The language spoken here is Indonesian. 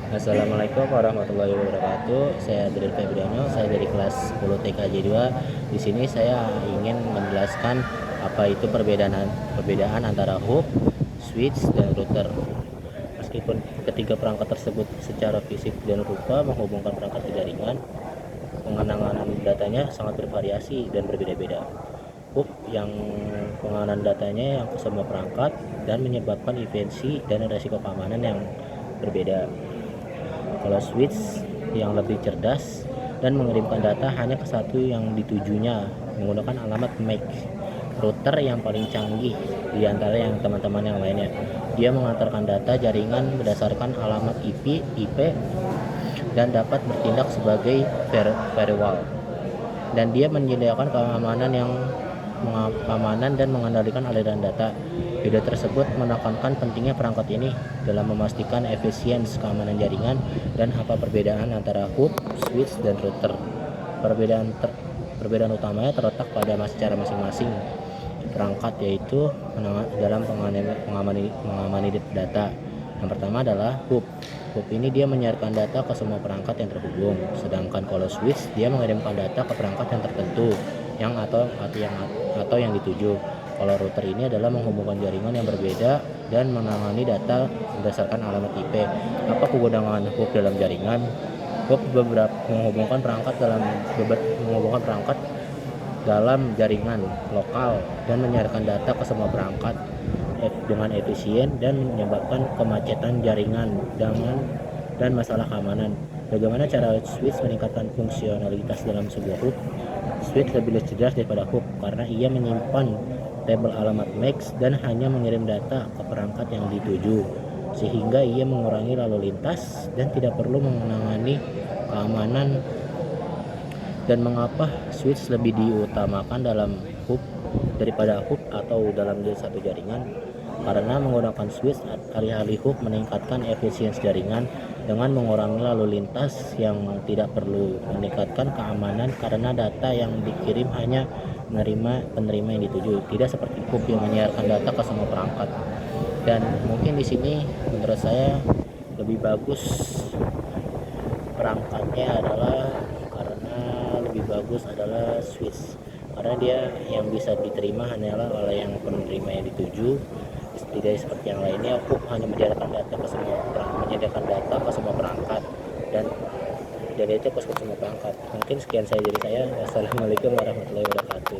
Assalamualaikum warahmatullahi wabarakatuh. Saya Adrian Febriano, saya dari kelas 10 TKJ 2. Di sini saya ingin menjelaskan apa itu perbedaan antara hub, switch, dan router. Meskipun ketiga perangkat tersebut secara fisik dan rupa menghubungkan perangkat ke jaringan, pengenangan datanya sangat bervariasi dan berbeda-beda. Hub yang pengenalan datanya yang ke semua perangkat dan menyebabkan efisiensi dan risiko keamanan yang berbeda. Kalau switch yang lebih cerdas dan mengirimkan data hanya ke satu yang ditujunya menggunakan alamat MAC. Router yang paling canggih di antara yang teman-teman yang lainnya. Dia mengantarkan data jaringan berdasarkan alamat IP dan dapat bertindak sebagai firewall. Dan dia menyediakan keamanan dan mengendalikan aliran data. Video tersebut menekankan pentingnya perangkat ini dalam memastikan efisiensi keamanan jaringan dan apa perbedaan antara hub, switch, dan router. Perbedaan utamanya terletak pada cara masing-masing perangkat, yaitu dalam mengamani data. Yang pertama adalah hub. Hub ini dia menyiarkan data ke semua perangkat yang terhubung, sedangkan kalau switch dia mengirimkan data ke perangkat yang tertentu atau yang dituju. Kalau router ini adalah menghubungkan jaringan yang berbeda dan menangani data berdasarkan alamat IP. Apa kegunaan hub dalam jaringan? Hub menghubungkan perangkat dalam jaringan lokal dan menyiarkan data ke semua perangkat dengan efisien dan menyebabkan kemacetan jaringan dan masalah keamanan. Bagaimana cara switch meningkatkan fungsionalitas dalam sebuah hub? Switch lebih cerdas daripada hub karena ia menyimpan tabel alamat MAC dan hanya mengirim data ke perangkat yang dituju, sehingga ia mengurangi lalu lintas dan tidak perlu menangani keamanan. Dan mengapa switch lebih diutamakan dalam hub daripada hub atau dalam satu jaringan? Karena menggunakan switch alih-alih hub meningkatkan efisiensi jaringan dengan mengurangi lalu lintas yang tidak perlu, meningkatkan keamanan karena data yang dikirim hanya penerima yang dituju, tidak seperti hub yang menyiarkan data ke semua perangkat. Dan mungkin di sini menurut saya lebih bagus perangkatnya adalah switch, karena dia yang bisa diterima hanyalah oleh yang penerima yang dituju, tidak seperti yang lainnya. Hub hanya menyediakan data ke semua perangkat dan itu ke semua perangkat. Mungkin sekian saya dari saya. Wassalamualaikum warahmatullahi wabarakatuh.